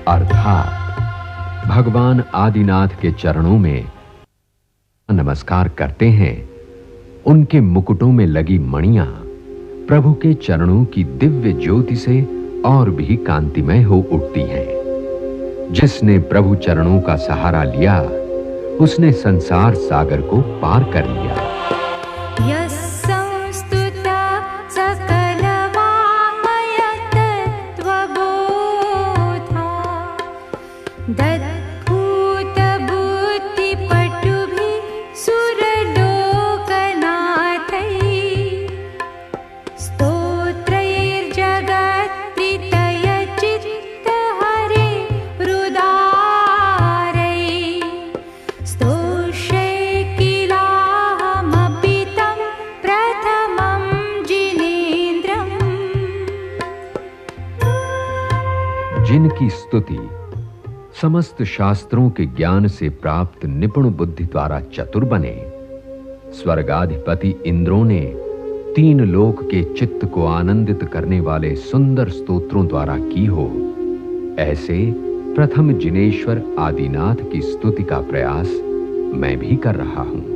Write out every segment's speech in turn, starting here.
अर्थात भगवान आदिनाथ के चरणों में नमस्कार करते हैं, उनके मुकुटों में लगी मणियां प्रभु के चरणों की दिव्य ज्योति से और भी कांतिमय हो उठती हैं। जिसने प्रभु चरणों का सहारा लिया, उसने संसार सागर को पार कर लिया। जिनकी स्तुति समस्त शास्त्रों के ज्ञान से प्राप्त निपुण बुद्धि द्वारा चतुर बने, स्वर्गाधिपति इंद्रों ने 3 लोक के चित्त को आनंदित करने वाले सुंदर स्तोत्रों द्वारा की हो, ऐसे प्रथम जिनेश्वर आदिनाथ की स्तुति का प्रयास मैं भी कर रहा हूं।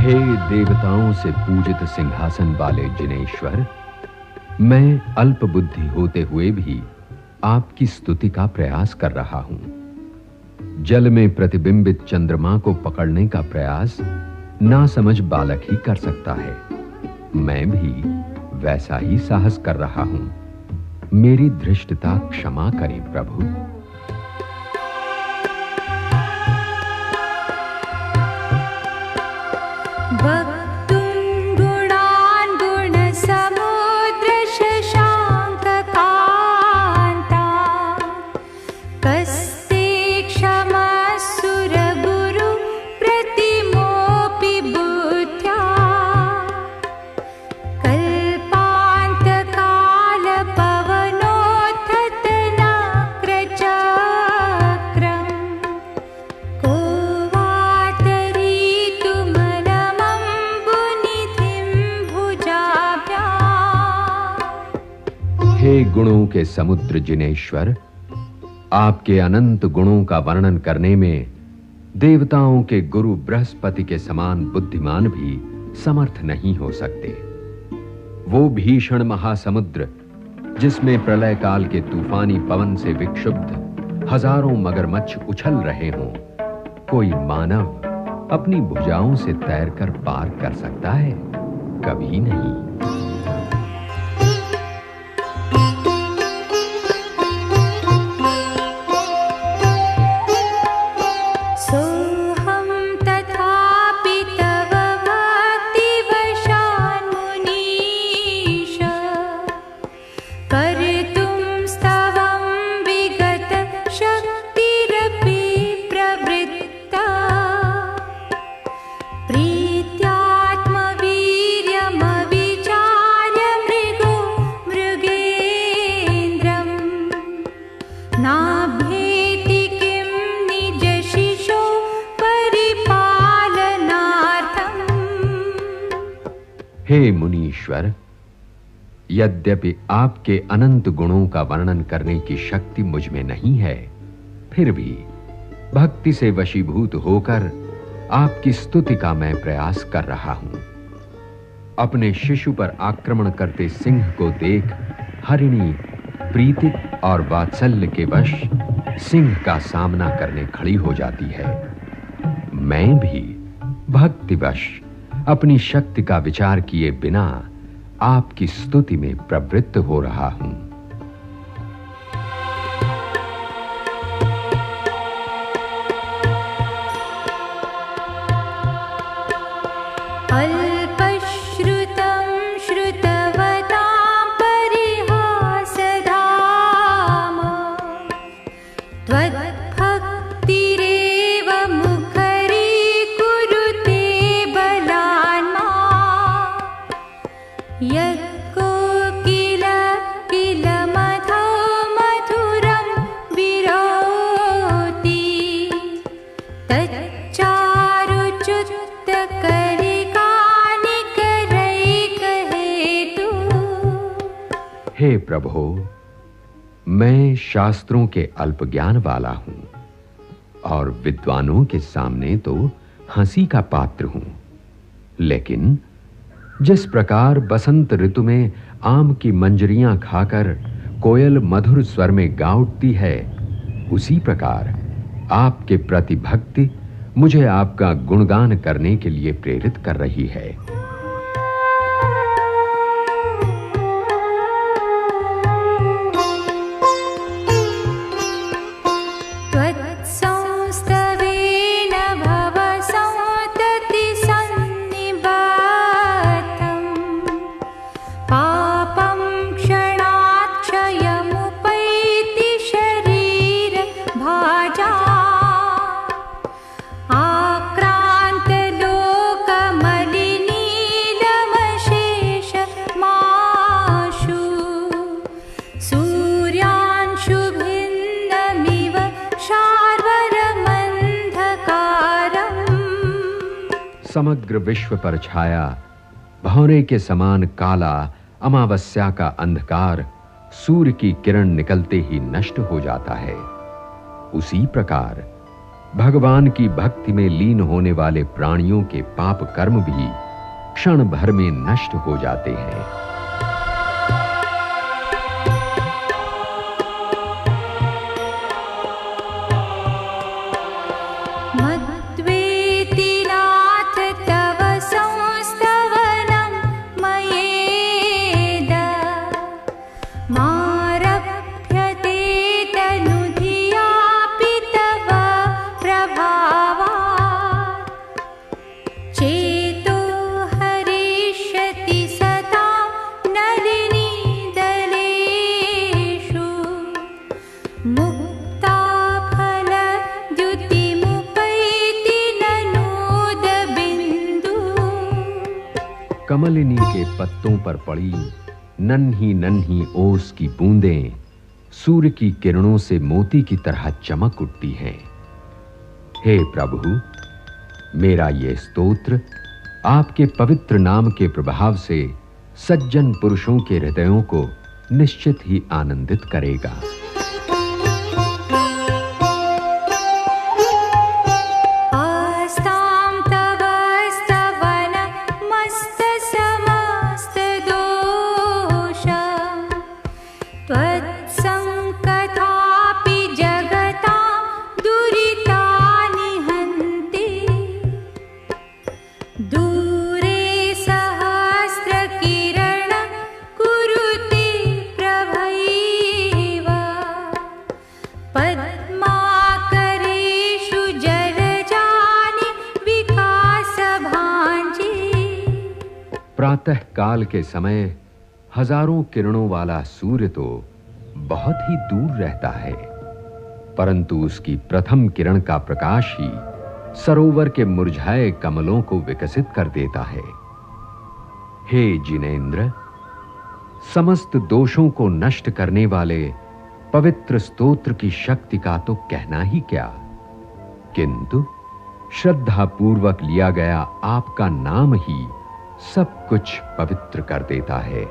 हे देवताओं से पूजित सिंहासन वाले जिनेश्वर, मैं अल्प बुद्धि होते हुए भी आपकी स्तुति का प्रयास कर रहा हूं। जल में प्रतिबिंबित चंद्रमा को पकड़ने का प्रयास ना समझ बालक ही कर सकता है। मैं भी वैसा ही साहस कर रहा हूं। मेरी धृष्टता क्षमा करें प्रभु। हे गुणों के समुद्र जिनेश्वर, आपके अनंत गुणों का वर्णन करने में देवताओं के गुरु बृहस्पति के समान बुद्धिमान भी समर्थ नहीं हो सकते। वो भीषण महासमुद्र जिसमें प्रलय काल के तूफानी पवन से विक्षुब्ध हजारों मगरमच्छ उछल रहे हों, कोई मानव अपनी भुजाओं से तैरकर पार कर सकता है? कभी नहीं। हे मुनीश्वर, यद्यपि आपके अनंत गुणों का वर्णन करने की शक्ति मुझ में नहीं है, फिर भी भक्ति से वशीभूत होकर आपकी स्तुति का मैं प्रयास कर रहा हूं। अपने शिशु पर आक्रमण करते सिंह को देख हरिणी प्रीति और वात्सल्य के वश सिंह का सामना करने खड़ी हो जाती है। मैं भी भक्तिवश अपनी शक्ति का विचार किए बिना आपकी स्तुति में प्रवृत्त हो रहा हूं। प्रभो, मैं शास्त्रों के अल्प ज्ञान वाला हूं और विद्वानों के सामने तो हंसी का पात्र हूं, लेकिन जिस प्रकार बसंत ऋतु में आम की मंजरियां खाकर कोयल मधुर स्वर में गा उठती है, उसी प्रकार आपके प्रति भक्ति मुझे आपका गुणगान करने के लिए प्रेरित कर रही है। समग्र विश्व पर छाया भौरे के समान काला अमावस्या का अंधकार सूर्य की किरण निकलते ही नष्ट हो जाता है, उसी प्रकार भगवान की भक्ति में लीन होने वाले प्राणियों के पाप कर्म भी क्षण भर में नष्ट हो जाते हैं। कमलिनी के पत्तों पर पड़ी नन्ही नन्ही ओस की बूंदें सूर्य की किरणों से मोती की तरह चमक उठती हैं। हे प्रभु, मेरा ये स्तोत्र आपके पवित्र नाम के प्रभाव से सज्जन पुरुषों के हृदयों को निश्चित ही आनंदित करेगा। प्रातः काल के समय हजारों किरणों वाला सूर्य तो बहुत ही दूर रहता है, परंतु उसकी प्रथम किरण का प्रकाश ही सरोवर के मुरझाए कमलों को विकसित कर देता है। हे जिनेंद्र, समस्त दोषों को नष्ट करने वाले पवित्र स्तोत्र की शक्ति का तो कहना ही क्या, किंतु श्रद्धा पूर्वक लिया गया आपका नाम ही सब कुछ पवित्र कर देता है।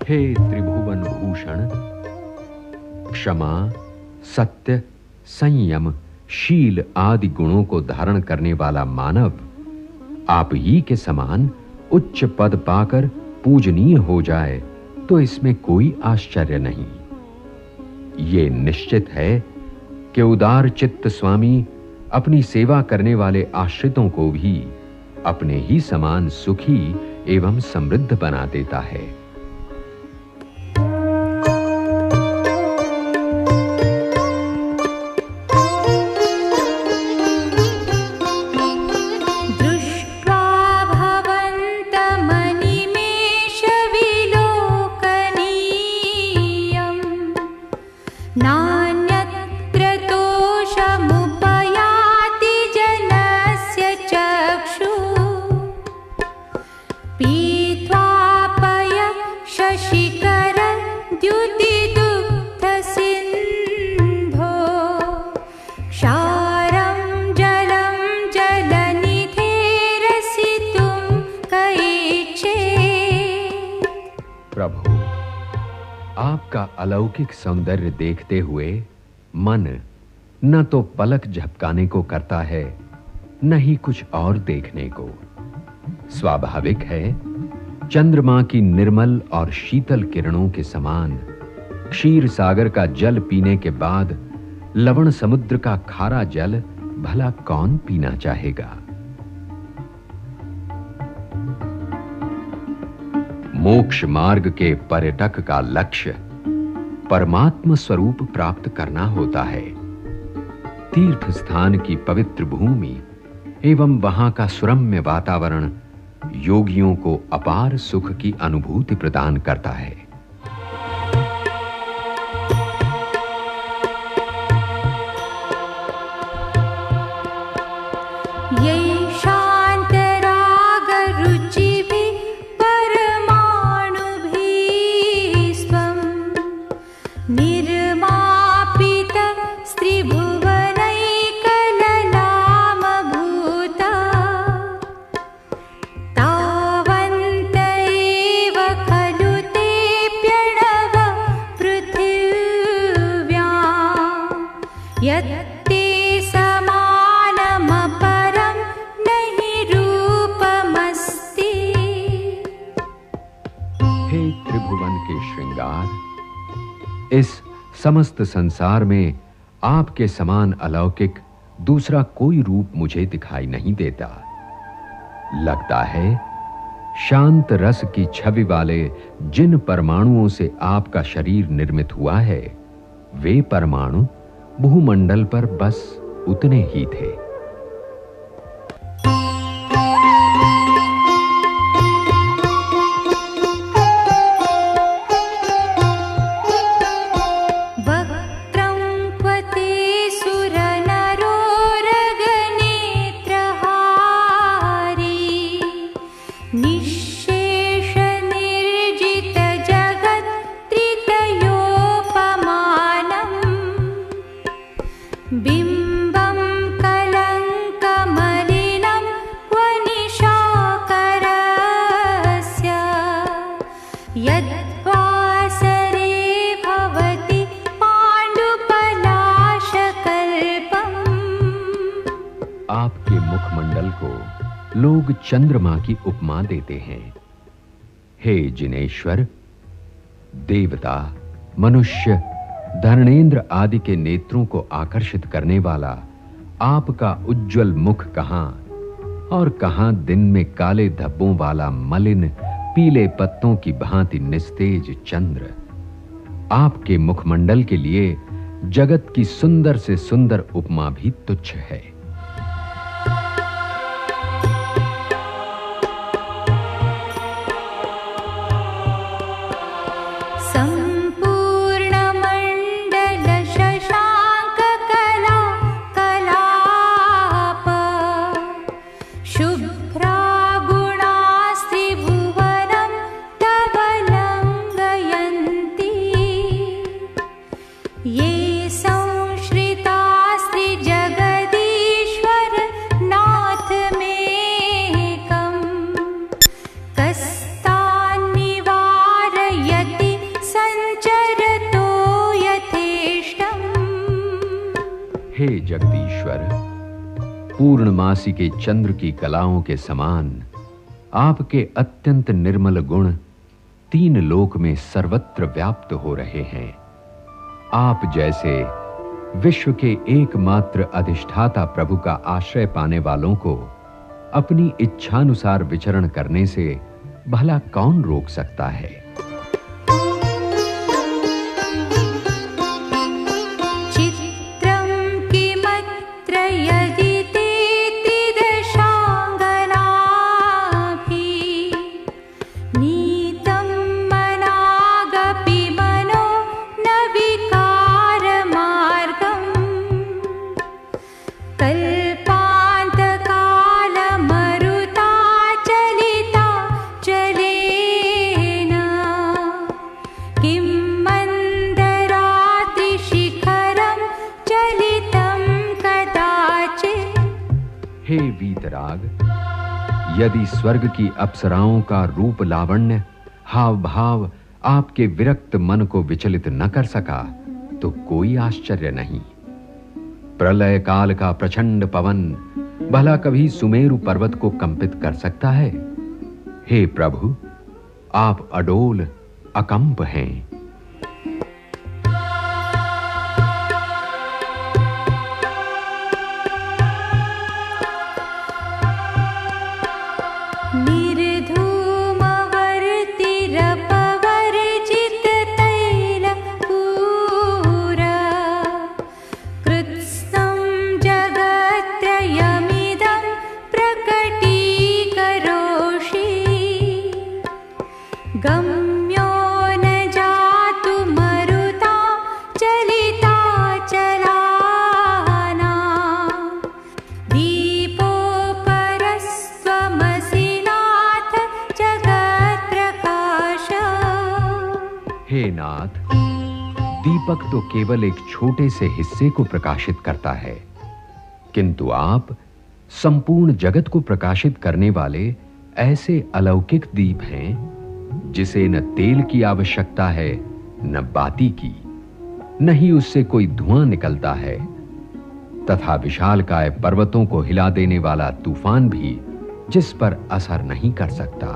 हे त्रिभुवन भूषण, क्षमा, सत्य, संयम, शील आदि गुणों को धारण करने वाला मानव आप ही के समान उच्च पद पाकर पूजनीय हो जाए तो इसमें कोई आश्चर्य नहीं। ये निश्चित है कि उदार चित्त स्वामी अपनी सेवा करने वाले आश्रितों को भी अपने ही समान सुखी एवं समृद्ध बना देता है। आपका अलौकिक सौंदर्य देखते हुए मन न तो पलक झपकाने को करता है, न ही कुछ और देखने को। स्वाभाविक है, चंद्रमा की निर्मल और शीतल किरणों के समान क्षीर सागर का जल पीने के बाद लवण समुद्र का खारा जल भला कौन पीना चाहेगा। मोक्ष मार्ग के पर्यटक का लक्ष्य परमात्म स्वरूप प्राप्त करना होता है। तीर्थ स्थान की पवित्र भूमि एवं वहां का सुरम्य वातावरण योगियों को अपार सुख की अनुभूति प्रदान करता है। इस समस्त संसार में आपके समान अलौकिक दूसरा कोई रूप मुझे दिखाई नहीं देता। लगता है शांत रस की छवि वाले जिन परमाणुओं से आपका शरीर निर्मित हुआ है, वे परमाणु भूमंडल पर बस उतने ही थे। आपके मुखमंडल को लोग चंद्रमा की उपमा देते हैं। हे जिनेश्वर, देवता, मनुष्य, धर्मेंद्र आदि के नेत्रों को आकर्षित करने वाला आपका उज्जवल मुख कहां और कहां दिन में काले धब्बों वाला मलिन पीले पत्तों की भांति निस्तेज चंद्र। आपके मुखमंडल के लिए जगत की सुंदर से सुंदर उपमा भी तुच्छ है। हे जगदीश्वर, पूर्णमासी के चंद्र की कलाओं के समान आपके अत्यंत निर्मल गुण तीन लोक में सर्वत्र व्याप्त हो रहे हैं। आप जैसे विश्व के एकमात्र अधिष्ठाता प्रभु का आश्रय पाने वालों को अपनी इच्छानुसार विचरण करने से भला कौन रोक सकता है। हे वीतराग, यदि स्वर्ग की अप्सराओं का रूप लावण्य, हाव भाव आपके विरक्त मन को विचलित न कर सका तो कोई आश्चर्य नहीं। प्रलय काल का प्रचंड पवन भला कभी सुमेरु पर्वत को कंपित कर सकता है? हे प्रभु, आप अडोल अकंप हैं। गम्यो न जातु मरुता चलिता चलाना दीपोपरस्त्वमसि नाथ जगत्प्रकाश। हे नाथ, दीपक तो केवल एक छोटे से हिस्से को प्रकाशित करता है, किंतु आप संपूर्ण जगत को प्रकाशित करने वाले ऐसे अलौकिक दीप हैं जिसे न तेल की आवश्यकता है न बाती की, न ही उससे कोई धुआं निकलता है, तथा विशालकाय पर्वतों को हिला देने वाला तूफान भी जिस पर असर नहीं कर सकता।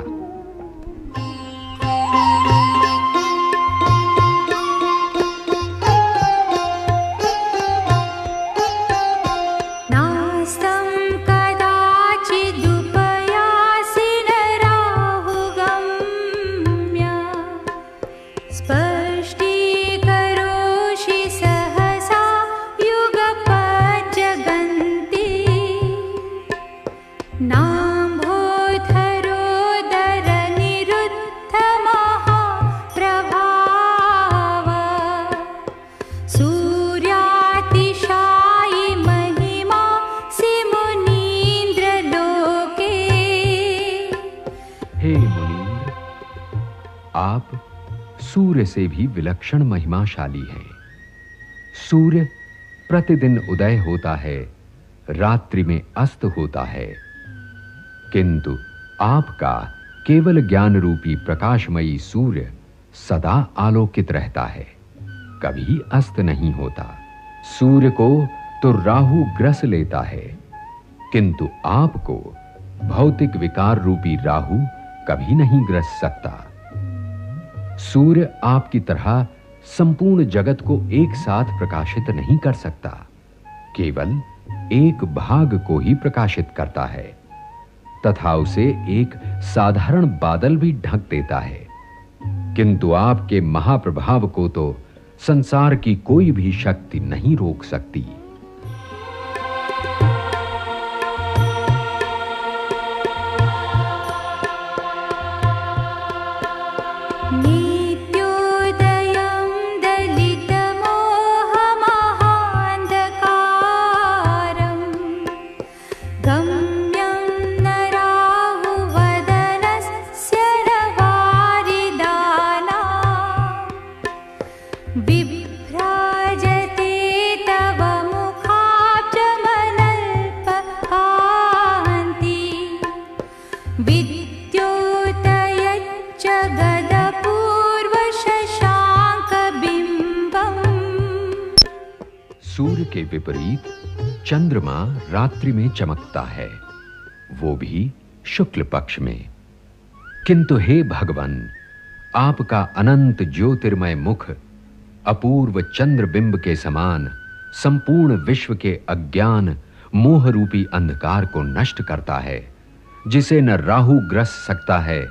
आप सूर्य से भी विलक्षण महिमाशाली हैं। सूर्य प्रतिदिन उदय होता है, रात्रि में अस्त होता है, किंतु आपका केवल ज्ञान रूपी प्रकाशमयी सूर्य सदा आलोकित रहता है, कभी अस्त नहीं होता। सूर्य को तो राहु ग्रस लेता है, किंतु आपको भौतिक विकार रूपी राहु कभी नहीं ग्रस सकता। सूर्य आपकी तरह संपूर्ण जगत को एक साथ प्रकाशित नहीं कर सकता, केवल एक भाग को ही प्रकाशित करता है, तथा उसे एक साधारण बादल भी ढक देता है। किंतु आपके महाप्रभाव को तो संसार की कोई भी शक्ति नहीं रोक सकती। सूर्य के विपरीत चंद्रमा रात्रि में चमकता है, वो भी शुक्ल पक्ष में। किंतु हे भगवान, आपका अनंत ज्योतिर्मय मुख अपूर्व चंद्रबिंब के समान संपूर्ण विश्व के अज्ञान मोह रूपी अंधकार को नष्ट करता है, जिसे न राहु ग्रस सकता है,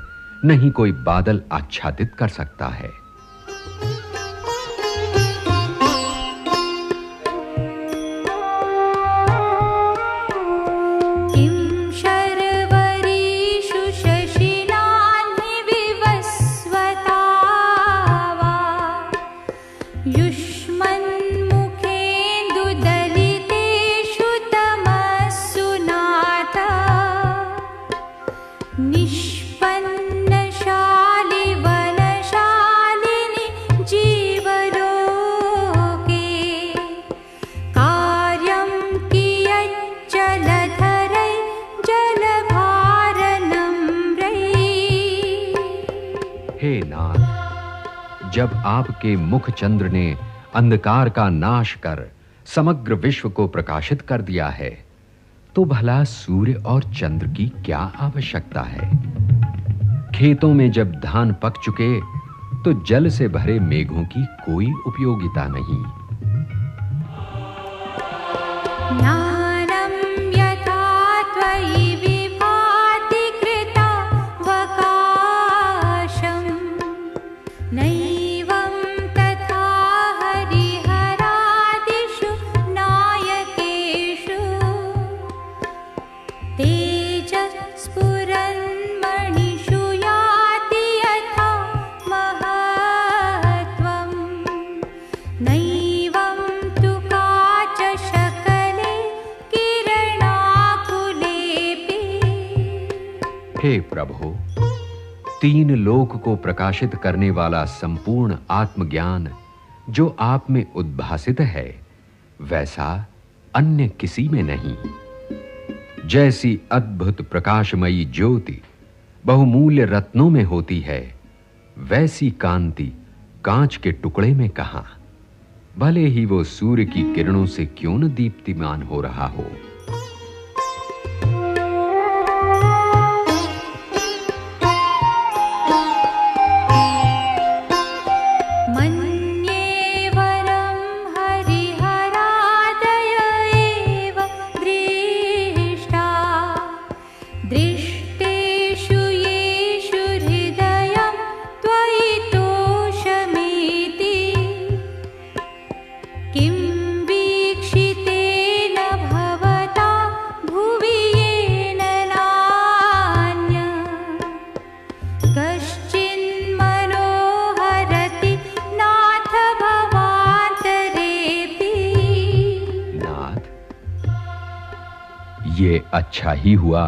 न ही कोई बादल आच्छादित कर सकता है। जब आपके मुख चंद्र ने अंधकार का नाश कर समग्र विश्व को प्रकाशित कर दिया है, तो भला सूर्य और चंद्र की क्या आवश्यकता है? खेतों में जब धान पक चुके, तो जल से भरे मेघों की कोई उपयोगिता नहीं। ज्ञानं यथा त्वयि विभाति कृता वकाशं नैवं तथा हरिहरादिषु नायकेषु तेजस्फुरन्मणिषु याति यथा महत्त्वं नैवं तु काचशकले किरणाकुलेऽपि। हे प्रभु, तीन लोक को प्रकाशित करने वाला संपूर्ण आत्मज्ञान जो आप में उद्भासित है, वैसा अन्य किसी में नहीं। जैसी अद्भुत प्रकाशमयी ज्योति बहुमूल्य रत्नों में होती है, वैसी कांति कांच के टुकड़े में कहां, भले ही वो सूर्य की किरणों से क्यों न दीप्तिमान हो रहा हो। मन्ये वरं हरिहरादय एव दृष्टा दृष्टेषु येषु हृदयं त्वयि तोषमेति किं वीक्षितेन भवता भुवि येन नान्य कश्चिन्मनोहरति नाथ भवान्तरेऽपि। नाथ, ये अच्छा ही हुआ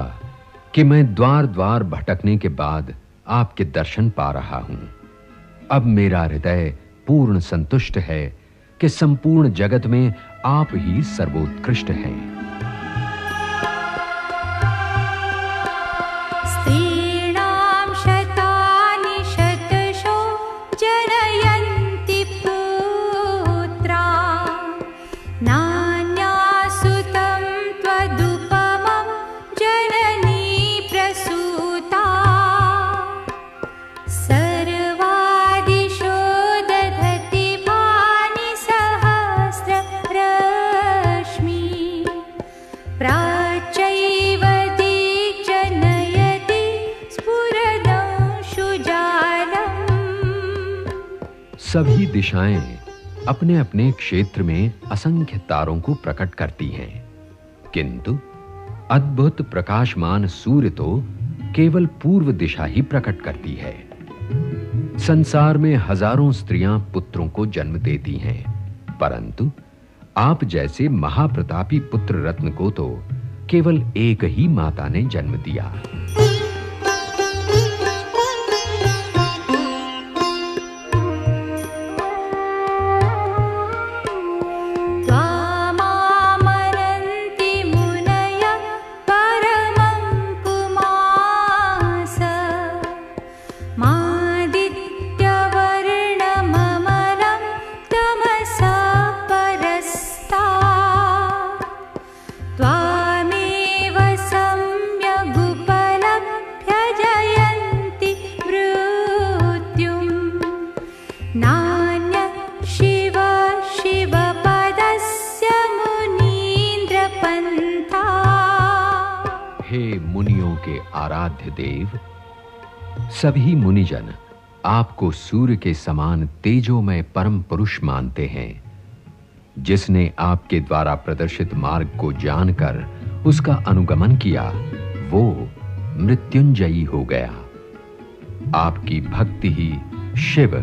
कि मैं द्वार द्वार भटकने के बाद आपके दर्शन पा रहा हूं। अब मेरा हृदय पूर्ण संतुष्ट है कि संपूर्ण जगत में आप ही सर्वोत्कृष्ट हैं। स्त्रीणां शतानि शतशो जनयन्ति पुत्रा नान्यासुतं त्वदुपमं जननी प्रसूता सर्वादिशो दधति भानि सहस्ररश्मि प्राच्चैव दिग्जनयति स्फुरदंशुजालम्। सभी दिशाएं अपने अपने क्षेत्र में असंख्य तारों को प्रकट करती हैं, किंतु अद्भुत प्रकाशमान सूर्य तो केवल पूर्व दिशा ही प्रकट करती है। संसार में हजारों स्त्रियां पुत्रों को जन्म देती हैं, परंतु आप जैसे महाप्रतापी पुत्र रत्न को तो केवल एक ही माता ने जन्म दिया। त्वामामनन्ति मुनयः परमं पुमांस मादित्यवर्णममलं तमसः परस्तात् त्वामेव सम्यगुपलभ्य जयन्ति मृत्युं नान्यः शिव शिवपदस्य मुनीन्द्रपन्था। हे मुनियों के आराध्य देव, सभी मुनिजन आपको सूर्य के समान तेजोमय परम पुरुष मानते हैं। जिसने आपके द्वारा प्रदर्शित मार्ग को जानकर उसका अनुगमन किया, वो मृत्युंजयी हो गया। आपकी भक्ति ही शिव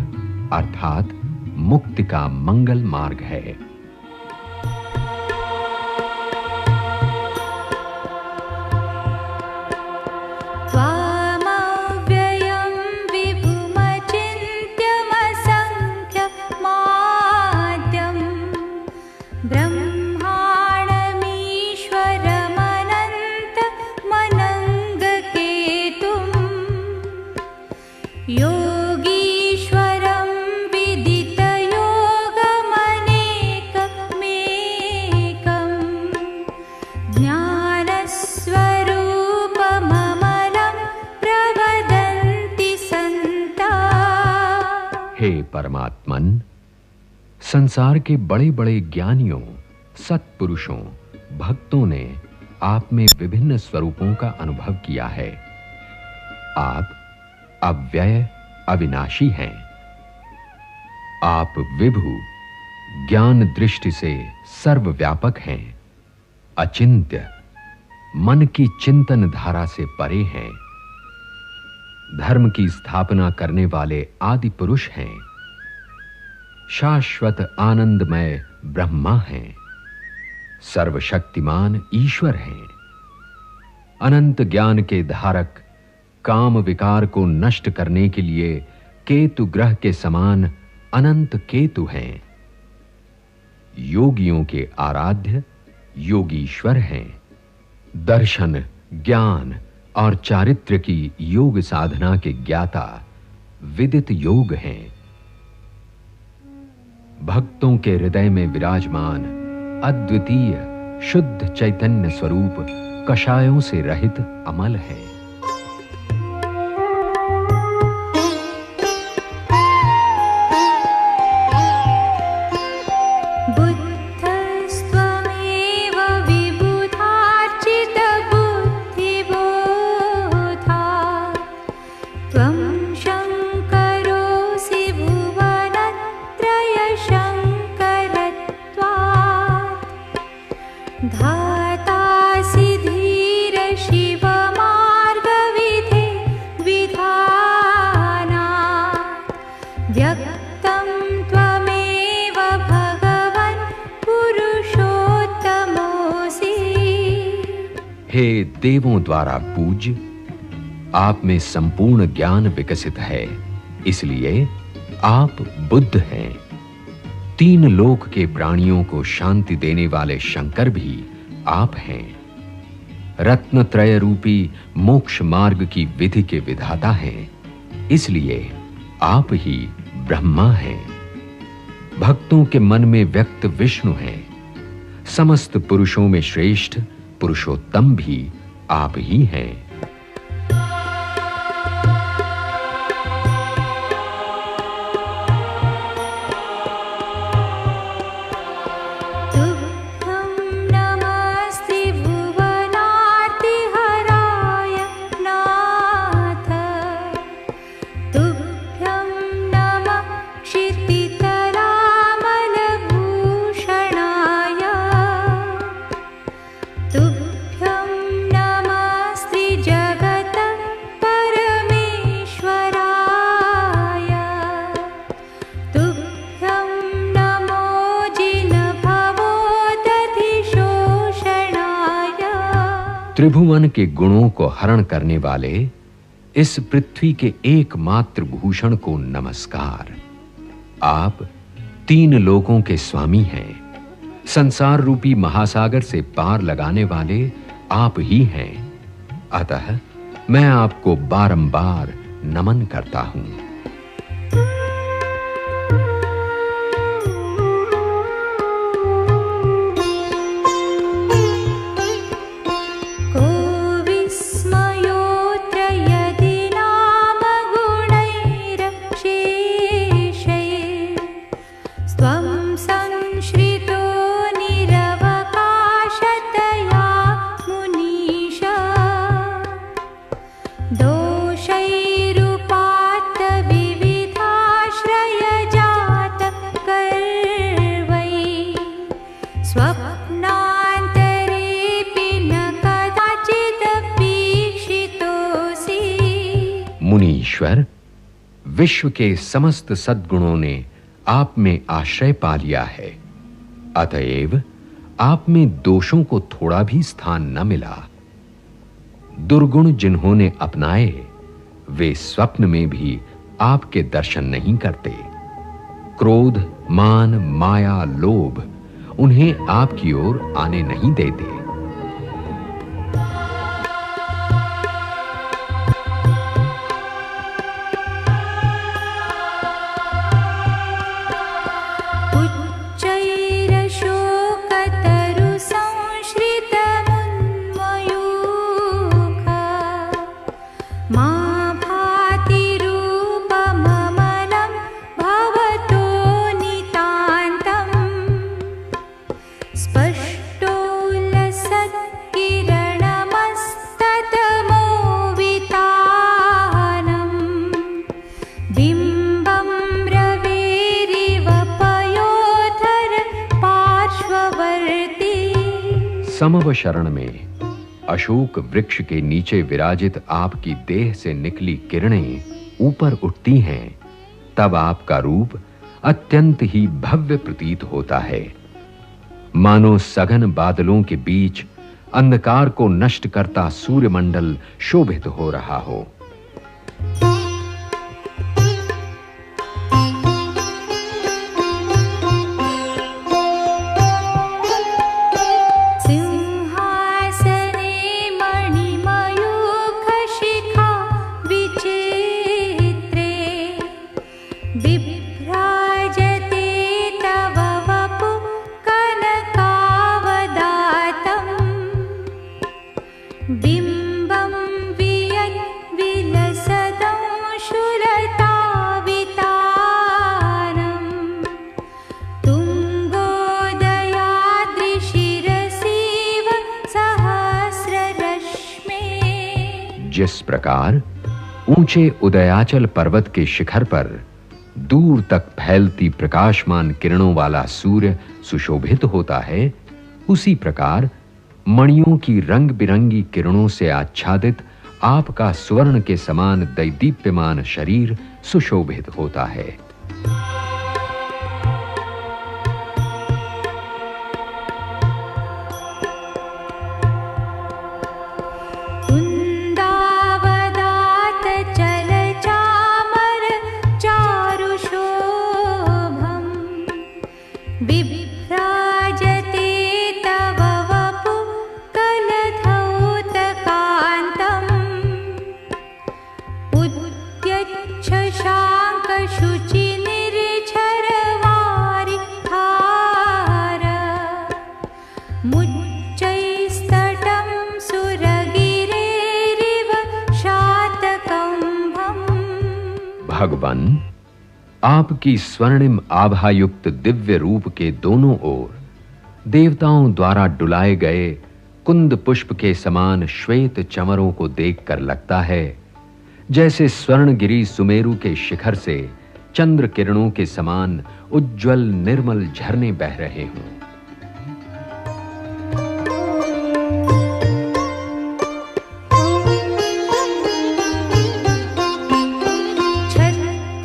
अर्थात मुक्ति का मंगल मार्ग है। त्वामव्ययं विभुमचिन्त्यमसंख्यमाद्यं ब्रह्माणमीश्वरमनन्तमनङ्गकेतुम् योगीश्वरं परमात्मन, संसार के बड़े बड़े ज्ञानियों, सत्पुरुषों, भक्तों ने आप में विभिन्न स्वरूपों का अनुभव किया है। आप अव्यय अविनाशी हैं। आप विभु, ज्ञान दृष्टि से सर्वव्यापक हैं, अचिंत्य, मन की चिंतन धारा से परे हैं, धर्म की स्थापना करने वाले आदि पुरुष हैं, शाश्वत आनंदमय ब्रह्मा हैं, सर्वशक्तिमान ईश्वर हैं, अनंत ज्ञान के धारक, काम विकार को नष्ट करने के लिए केतु ग्रह के समान अनंत केतु हैं, योगियों के आराध्य योगीश्वर हैं, दर्शन, ज्ञान और चारित्र्य की योग साधना के ज्ञाता विदित योग हैं, भक्तों के हृदय में विराजमान अद्वितीय शुद्ध चैतन्य स्वरूप कषायों से रहित अमल है। हे देवों द्वारा पूज्य, आप में संपूर्ण ज्ञान विकसित है, इसलिए आप बुद्ध हैं। तीन लोक के प्राणियों को शांति देने वाले शंकर भी आप हैं। रत्नत्रय रूपी मोक्ष मार्ग की विधि के विधाता हैं, इसलिए आप ही ब्रह्मा हैं। भक्तों के मन में व्यक्त विष्णु हैं। समस्त पुरुषों में श्रेष्ठ पुरुषोत्तम भी आप ही हैं। त्रिभुवन के गुणों को हरण करने वाले इस पृथ्वी के एकमात्र भूषण को नमस्कार। आप तीन लोकों के स्वामी हैं। संसार रूपी महासागर से पार लगाने वाले आप ही हैं। अतः मैं आपको बारंबार नमन करता हूं। मुनीश्वर, विश्व के समस्त सद्गुणों ने आप में आश्रय पा लिया है, अतएव आप में दोषों को थोड़ा भी स्थान न मिला। दुर्गुण जिन्होंने अपनाए वे स्वप्न में भी आपके दर्शन नहीं करते। क्रोध, मान, माया, लोभ उन्हें आपकी ओर आने नहीं देते। मा भाति रूपममलं भवति समव शरण में अशोक वृक्ष के नीचे विराजित आपकी देह से निकली किरणें ऊपर उठती हैं, तब आपका रूप अत्यंत ही भव्य प्रतीत होता है, मानो सघन बादलों के बीच अंधकार को नष्ट करता सूर्यमंडल शोभित हो रहा हो। बिंबं विलसतं शूलतावितानम् तुंगोदयाद्रिशिरसीव सहस्ररश्मे। जिस प्रकार ऊंचे उदयाचल पर्वत के शिखर पर दूर तक फैलती प्रकाशमान किरणों वाला सूर्य सुशोभित होता है, उसी प्रकार मणियों की रंग बिरंगी किरणों से आच्छादित आपका स्वर्ण के समान दैदीप्यमान शरीर सुशोभित होता है। कुंदावदात चल चामर चारुशोभम विभ्राजते तव वपु कलधौतकान्तम् उद्यच्छ शाङ्कशुचि निर्झरवारिहार मुच्चैस्तटं सुरगिरेरिव शातकम्भम्। भगवान, आपकी स्वर्णिम आभायुक्त दिव्य रूप के दोनों ओर देवताओं द्वारा डुलाए गए कुंद पुष्प के समान श्वेत चमरों को देखकर लगता है जैसे स्वर्णगिरी सुमेरु के शिखर से चंद्र किरणों के समान उज्जवल निर्मल झरने बह रहे हों।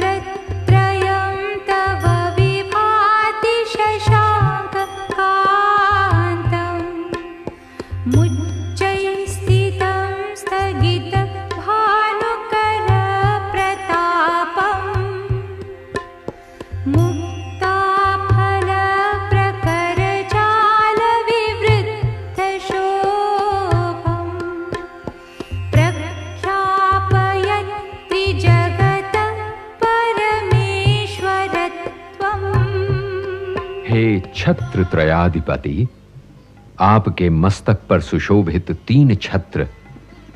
छत्रत्रयं तव विभाति शशाङ्ककान्तम् मुच्चैस्थितं स्थगितभानुकरप्रतापम् मुक्ताफलप्रकरजालविवृद्धशोभम् प्रख्यापयत्रि जगत परमेश्वरत्वम्। हे छत्र त्रयाधिपति, आपके मस्तक पर सुशोभित 3 छत्र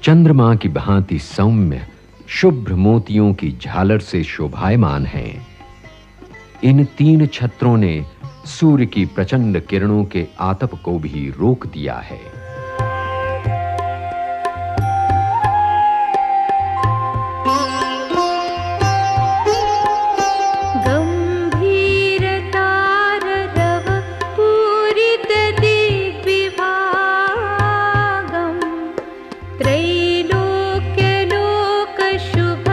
चंद्रमा की भांति सौम्य शुभ्र मोतियों की झालर से शोभायमान हैं। इन 3 छत्रों ने सूर्य की प्रचंड किरणों के आतप को भी रोक दिया है। गंभीरताररव पूरितदिग्विभागम् त्रैलोक्यलोकशुभ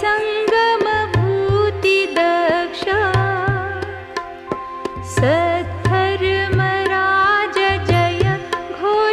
संगमभूतिदक्ष सद्धर्मराज जय घोष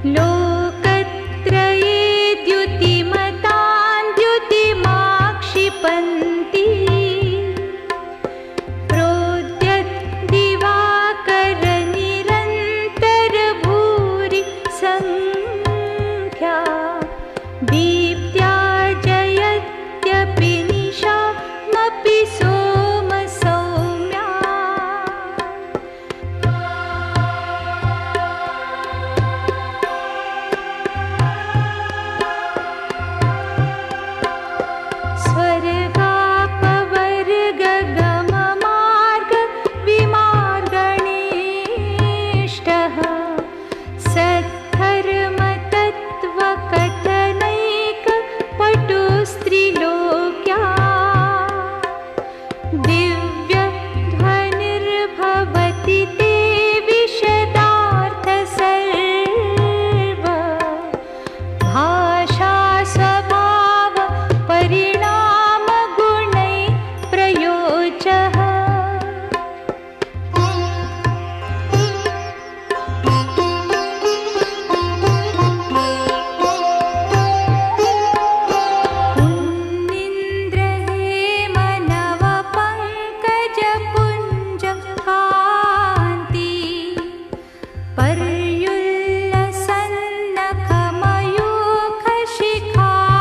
लोकत्रये द्युतिमतां द्युतिमाक्षिपन्ति प्रोद्यद्दिवाकरनिरन्तरभूरि सङ्ख्या दीप्त्या जयत्यपि निशामपि सोमसौम्या स्वर्गापवर्गगममार्ग विमार्गणेष्टः सद्धर्मतत्त्वकथनैकपटुस्त्रिलोक्या दिव्यध्वनिर्भवति ते विशदार्थसर्व भाषा स्वभाव परिणामगुणैः प्रयोज्यः पुण्येन्द्रहेमनवपङ्कजपुञ्जकान्ति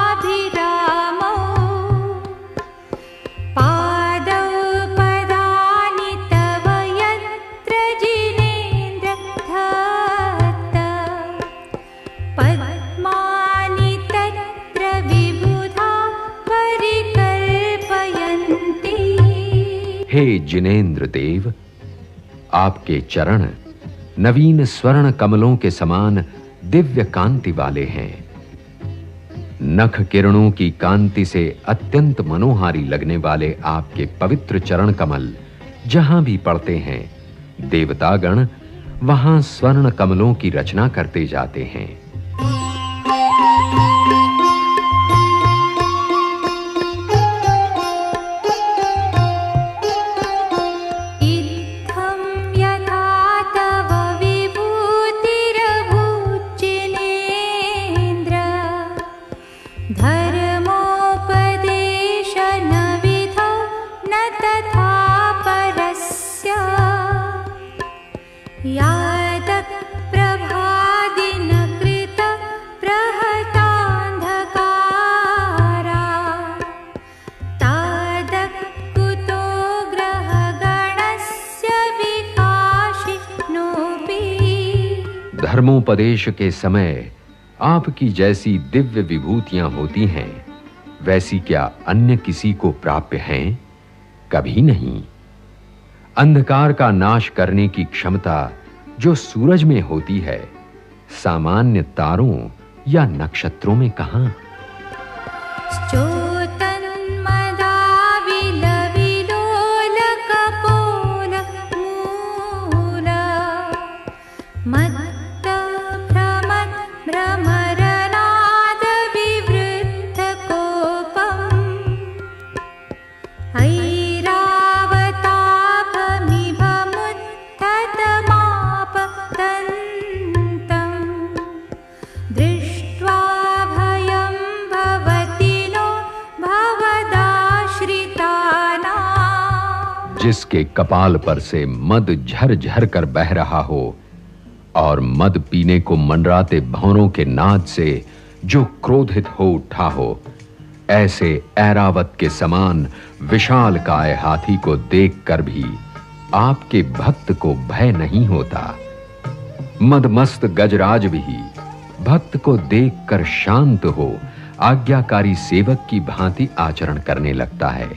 पर्युल्लसन्नखमयूखशिखाभिरामौ पादौ पदानि तव यत्र जिनेन्द्रधत्त पद्मानि तत्र विबुधा परिकल्पयन्ति। हे जिनेन्द्र देव, आपके चरण नवीन स्वर्ण कमलों के समान दिव्य कांति वाले हैं। नख किरणों की कांति से अत्यंत मनोहारी लगने वाले आपके पवित्र चरण कमल जहां भी पड़ते हैं, देवतागण वहां स्वर्ण कमलों की रचना करते जाते हैं। इत्थं यथा तव विभूतिरभूज्जिनेन्द्र धर्मोपदेशनविधौ न तथा परस्य यादप्रभादिनकृत प्रहतान्धकारा तादकुतो ग्रहगणस्य विकाशिनोऽपि। धर्मोपदेश के समय आपकी जैसी दिव्य विभूतियां होती हैं, वैसी क्या अन्य किसी को प्राप्य हैं? कभी नहीं। अंधकार का नाश करने की क्षमता जो सूरज में होती है, सामान्य तारों या नक्षत्रों में कहां? च्योतन्मदाविलविलोलकपोलमूल मत्तभ्रमद्भ्रमरनादविवृद्धकोपम् ऐरावतापमिभमुत्थतमापतन्तम् दृष्ट्वा भयं भवति नो भवदाश्रितानाम्। जिसके कपाल पर से मद झर-झर कर बह रहा हो और मद पीने को मनराते भौरों के नाद से जो क्रोधित हो उठा हो, ऐसे ऐरावत के समान विशालकाय हाथी को देखकर भी आपके भक्त को भय नहीं होता। मदमस्त गजराज भी भक्त को देखकर शांत हो आज्ञाकारी सेवक की भांति आचरण करने लगता है।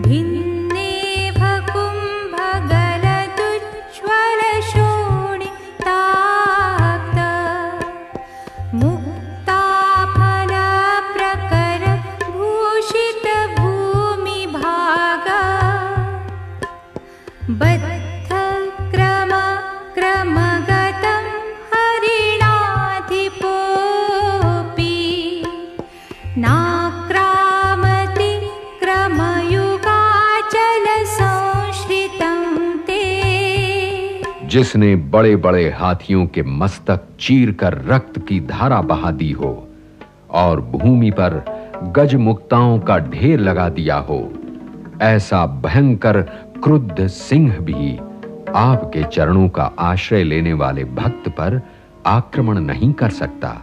भिन्नेव कुम्भगलदुज्ज्वलशोणिताक्त मुक्ताफलप्रकर भूषितभूमिभाग बद्धक्रमक्रमगतं हरिणाधिपोऽपि नाक्रामति क्रमयुगा जिसने बड़े बड़े हाथियों के मस्तक चीरकर रक्त की धारा बहा दी हो और भूमि पर गजमुक्ताओं का ढेर लगा दिया हो, ऐसा भयंकर क्रुद्ध सिंह भी आपके चरणों का आश्रय लेने वाले भक्त पर आक्रमण नहीं कर सकता।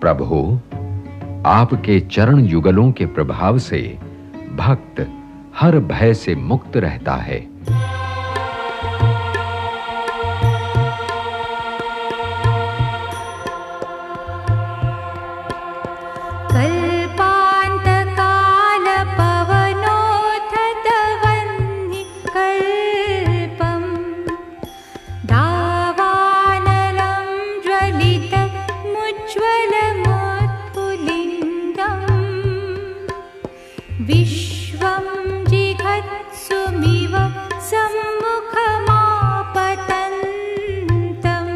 प्रभु, आपके चरण युगलों के प्रभाव से भक्त हर भय से मुक्त रहता है। विश्वं जिघत्सुमिव सम्मुखमापतन्तं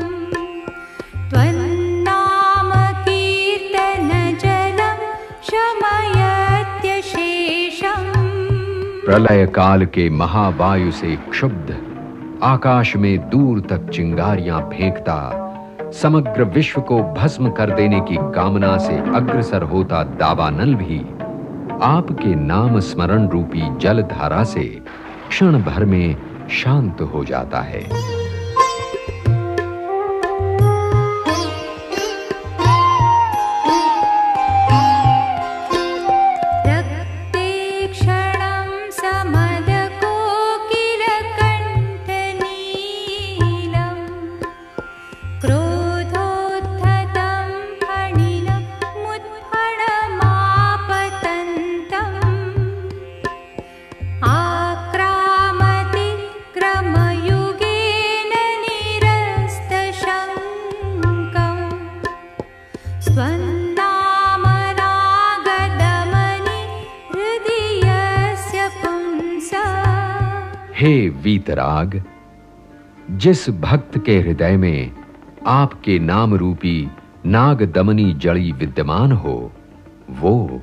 त्वन्नाम कीर्तनजलं शमयत्यशेषम्। प्रलय काल के महावायु से क्षुब्ध आकाश में दूर तक चिंगारियां फेंकता, समग्र विश्व को भस्म कर देने की कामना से अग्रसर होता दावानल भी आपके नाम स्मरण रूपी जल धारा से क्षण भर में शांत हो जाता है। रक्ते क्षणं समदकोकिलकण्ठनीलं क्रोधोद्धतं फणिनमुत्फणमापतन्तम् आक्रामति क्रमयुगेन निरस्तशङ्कम् स्वन्नामनागदमनि हृदयस्य पुंसा। हे वीतराग, जिस भक्त के हृदय में आपके नाम रूपी नागदमनी जड़ी विद्यमान हो, वो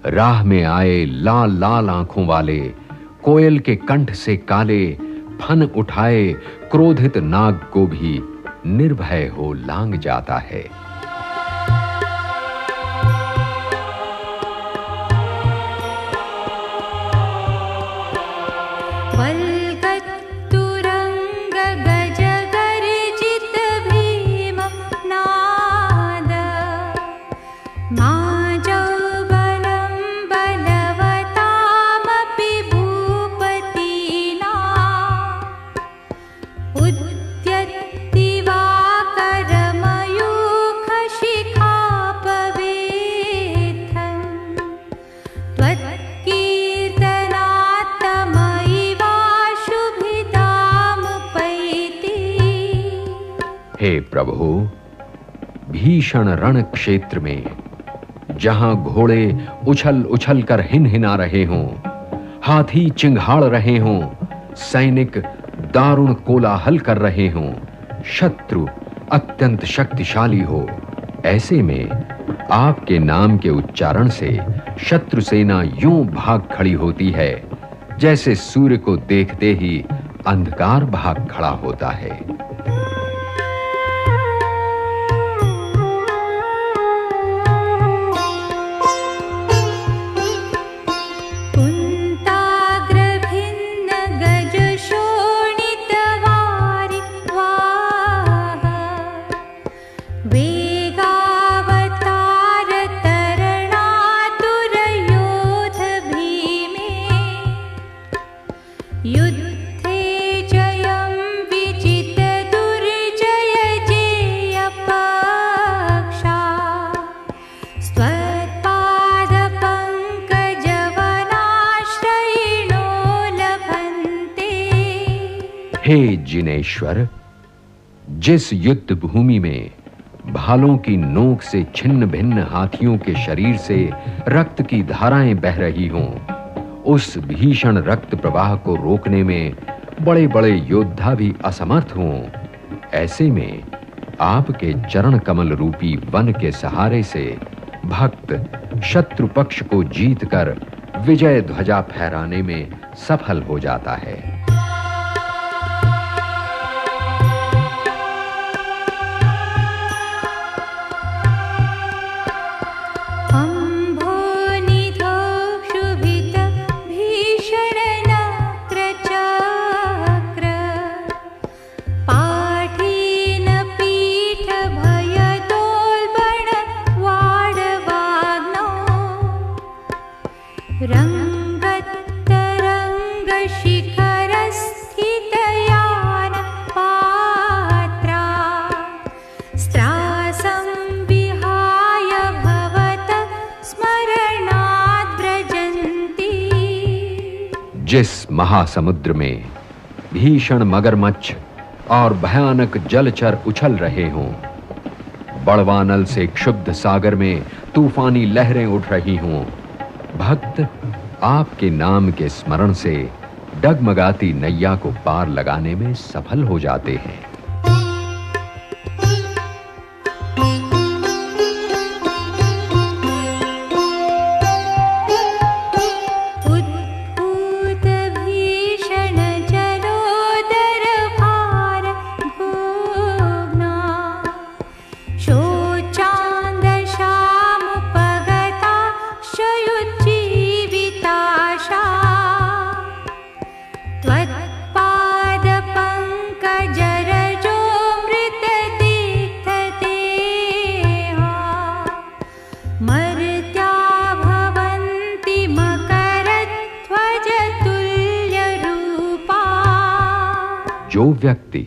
राह में आए लाल लाल आंखों वाले कोयल के कंठ से काले फन उठाए क्रोधित नाग को भी निर्भय हो लांग जाता है। वल्गत्तुरङ्ग गजगर्जित भीमनाद माजौबलं बलवतामपि भूपतिना उद्यत्ति वाकरमयूखशिखापवेत्थम् त्वत्कीर्तनात्तमयिवाशुभितामुपैति। हे प्रभु, भीषण रण क्षेत्र में जहां घोड़े उछल उछल कर हिनहिना रहे हों, हाथी चिंघाड़ रहे हों, सैनिक दारुण कोलाहल कर रहे हों, शत्रु अत्यंत शक्तिशाली हो, ऐसे में आपके नाम के उच्चारण से शत्रु सेना यूं भाग खड़ी होती है जैसे सूर्य को देखते ही अंधकार भाग खड़ा होता है। कुन्ताग्रभिन्न गजशोणितवारिक्वाः वेगावतारतरणातुरयोध भीमे युद्धे जयं विजितदुर्जय जेयपक्षा स्वत्पादपङ्कजवनाश्रयिणो लभन्ते। हे जिनेश्वर, जिस युद्ध भूमि में भालों की नोक से छिन्न भिन्न हाथियों के शरीर से रक्त की धाराएं बह रही हों, उस भीषण रक्त प्रवाह को रोकने में बड़े बड़े योद्धा भी असमर्थ हों, ऐसे में आपके चरण कमल रूपी वन के सहारे से भक्त शत्रु पक्ष को जीतकर विजय ध्वजा फहराने में सफल हो जाता है। जिस महासमुद्र में भीषण मगरमच्छ और भयानक जलचर उछल रहे हों, बड़वानल से क्षुब्ध सागर में तूफानी लहरें उठ रही हों, भक्त आपके नाम के स्मरण से डगमगाती नैया को पार लगाने में सफल हो जाते हैं। जो व्यक्ति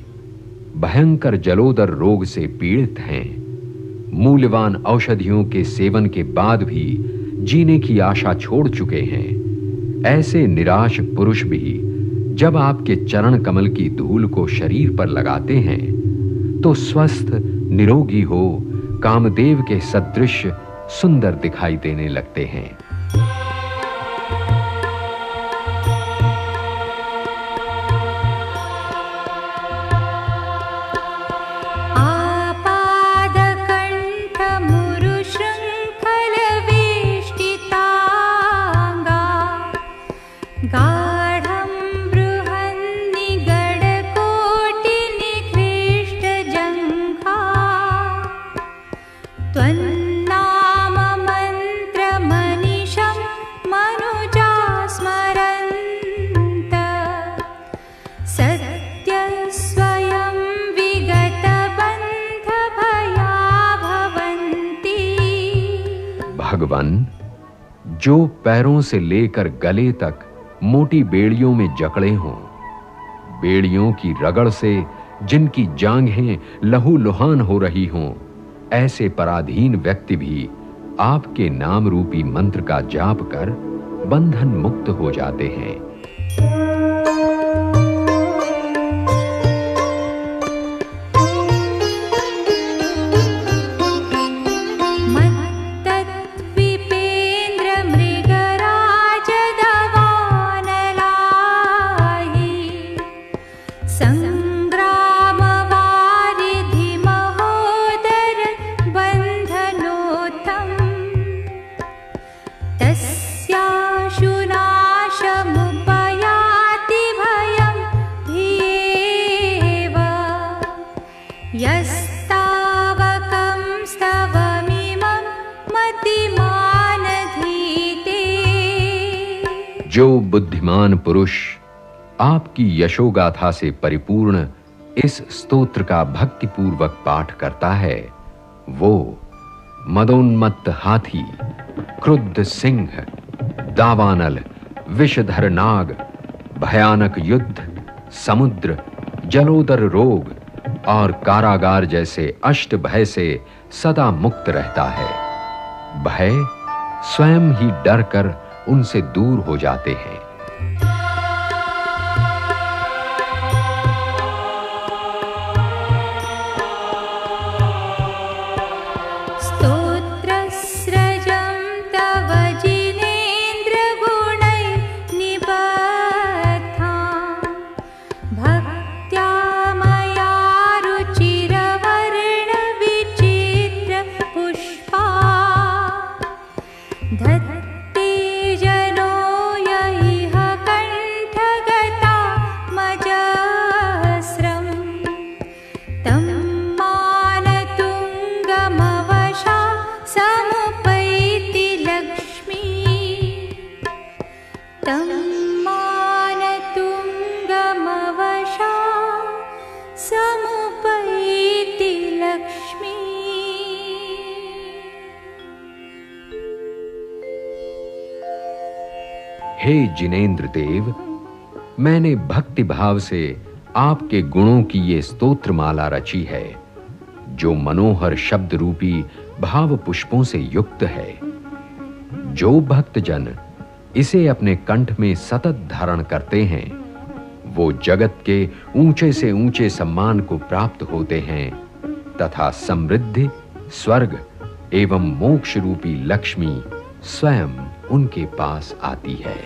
भयंकर जलोदर रोग से पीड़ित हैं, मूल्यवान औषधियों के सेवन के बाद भी जीने की आशा छोड़ चुके हैं, ऐसे निराश पुरुष भी जब आपके चरण कमल की धूल को शरीर पर लगाते हैं तो स्वस्थ, निरोगी हो कामदेव के सदृश सुंदर दिखाई देने लगते हैं। भगवान, जो पैरों से लेकर गले तक मोटी बेड़ियों में जकड़े हों, बेड़ियों की रगड़ से जिनकी जांघें लहूलुहान हो रही हों, ऐसे पराधीन व्यक्ति भी आपके नाम रूपी मंत्र का जाप कर बंधन मुक्त हो जाते हैं। जो बुद्धिमान पुरुष आपकी यशोगाथा से परिपूर्ण इस स्तोत्र का भक्तिपूर्वक पाठ करता है, वो मदोन्मत्त हाथी, क्रुद्ध सिंह, दावानल, विषधर नाग, भयानक युद्ध, समुद्र, जलोदर रोग और कारागार जैसे अष्ट भय से सदा मुक्त रहता है। भय स्वयं ही डर कर उनसे दूर हो जाते हैं। हे जिनेंद्र देव, मैंने भक्ति भाव से आपके गुणों की ये स्तोत्र माला रची है, जो मनोहर शब्द रूपी भाव पुष्पों से युक्त है। जो भक्तजन इसे अपने कंठ में सतत धारण करते हैं, वो जगत के ऊंचे से ऊंचे सम्मान को प्राप्त होते हैं तथा समृद्धि, स्वर्ग एवं मोक्ष रूपी लक्ष्मी स्वयं उनके पास आती है।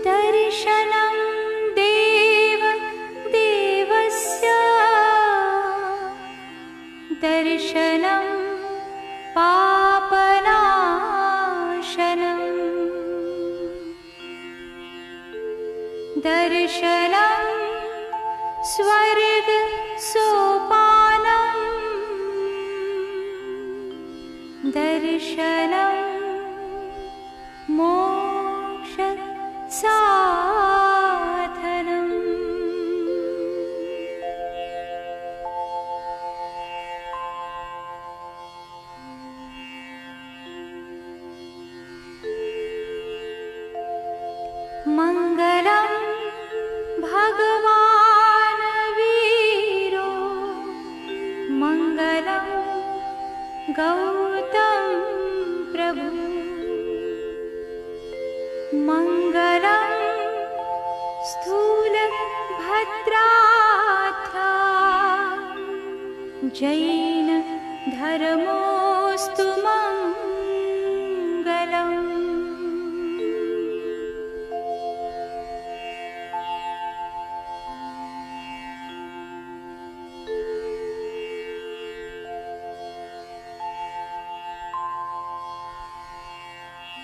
दर्शनं देव देवस्य दर्शनं पापनाशनं दर्शनं स्वर्ग सोपानं दर्शनं मोक्ष साधनम्। मंगलं भगवान् वीरो मंगलं गौतम प्रभु मंगलं स्थूलभद्राथा जैन धर्मोऽस्तु मंगलम्।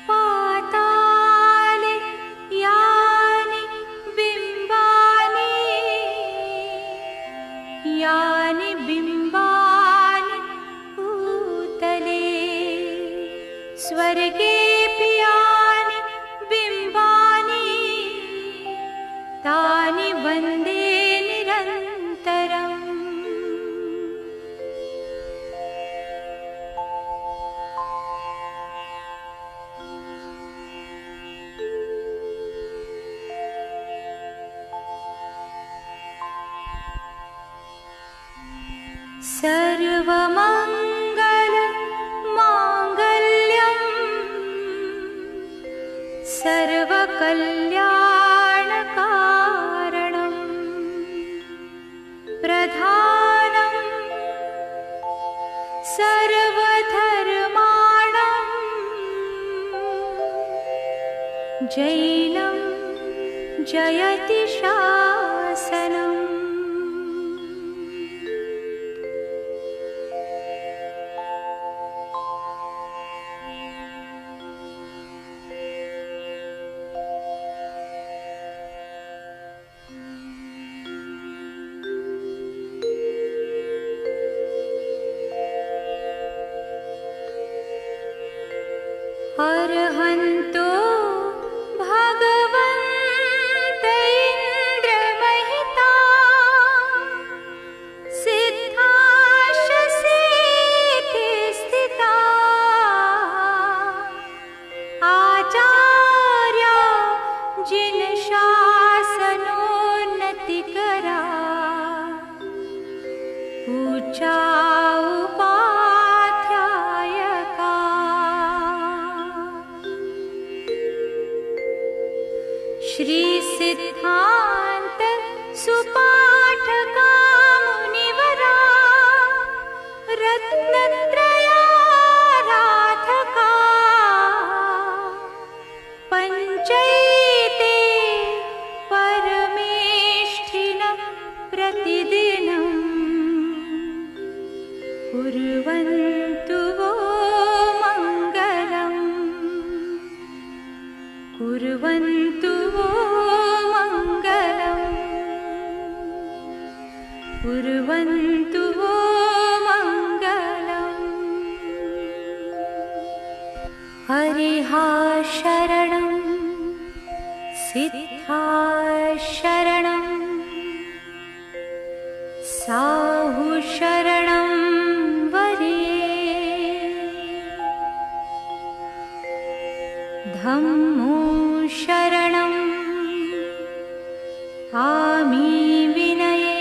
पाताले यानि बिम्बानि भूतले स्वर्गेऽपि यानि बिम्बानि तानि वन्दे निरन्तरम्। सर्वमंगल मांगल्यं सर्वकल्याणकारणं प्रधानं सर्वधर्माणां जैनं जयति शासनम्। अर्हन्तो भगवन्त इन्द्रमहिता सिद्धाश्वसेते स्थिता आचार्या जिन शासनोन्नतिकरा पूजा श्री सिद्धांत सुपाठका मुनिवरा रत्नत्रयाराधका पंचैते परमेष्ठिनं प्रतिदिनं कुर्वन्तु वो मंगलम् कुर्वन्तु वो मंगलम् कुर्वन्तु वो मंगलम्। हरिहा शरणं सिद्धा शरणं साहु शरणं धम्मो शरणं आमी विनये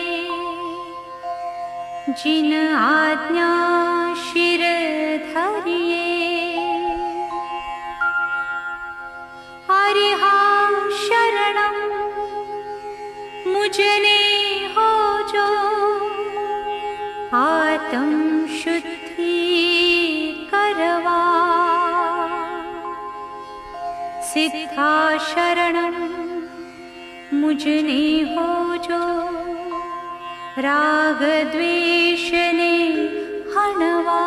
जिन आज्ञा शिर धरिये शरणं मुझने हो जो आत्म शुद्धि करवा। सिद्धा शरणं मुझने हो जो राग द्वेष ने हणवा।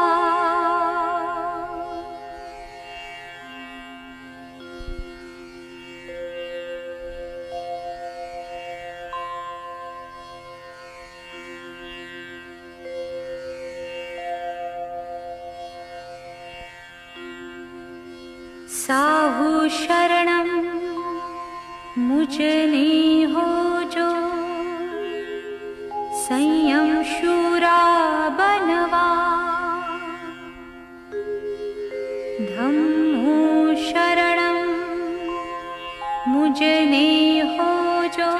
साहु शरणं मुझने हो जो संयम शूरा बनवा। धम्मो शरणं मुझने हो जो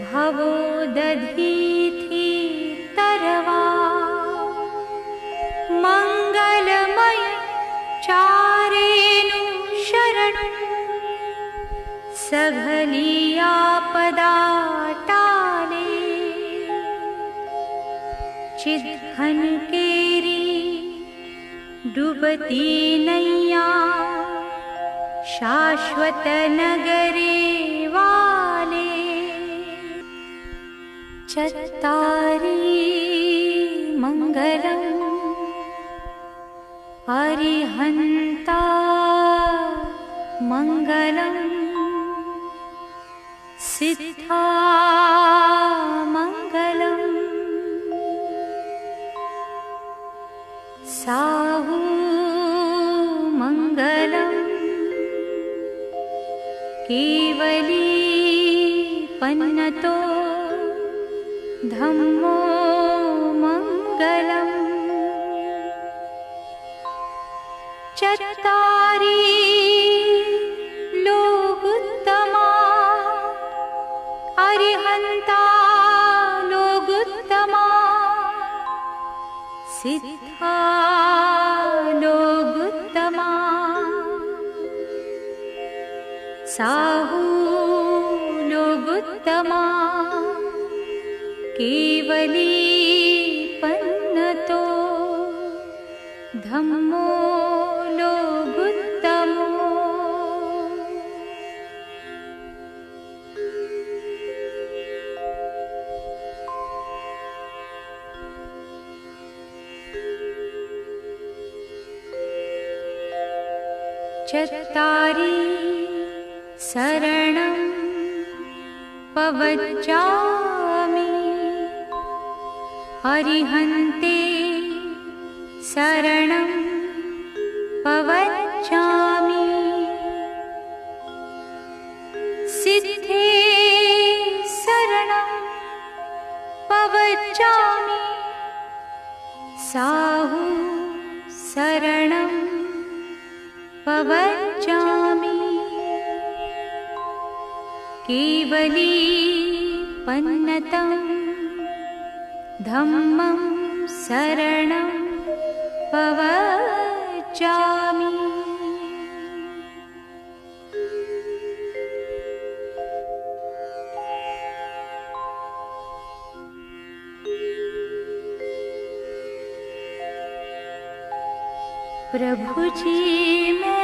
भवो दधीथि तरवा। मंगलमय चारेनु शरणं सघली आपदा टाले। चिद्घन केरी डूबती नैया शाश्वत नगरे वाले। चत्तारी मंगलम् अरिहन्ता मंगलम् सिद्धा मंगलम्। साहु मंगलम् केवली पन्नतो धम्मो मंगलम्। चत्तारी लोगुत्तमा अरिहन्ता लोगुत्तमा सिद्धा लोगुत्तमा। साहु लोगुत्तमा केवली पन्नतो धम्मो लोगुत्तमो। चत्तारी शरणं पवच्चामि अरिहन्ते शरणं पवच्चामि। सिद्धे शरणं पवच्चामि। साहु शरणं पवच्चामि। केवली पन्नतं धम्मं शरणं पवच्चामि। प्रभु जी मैं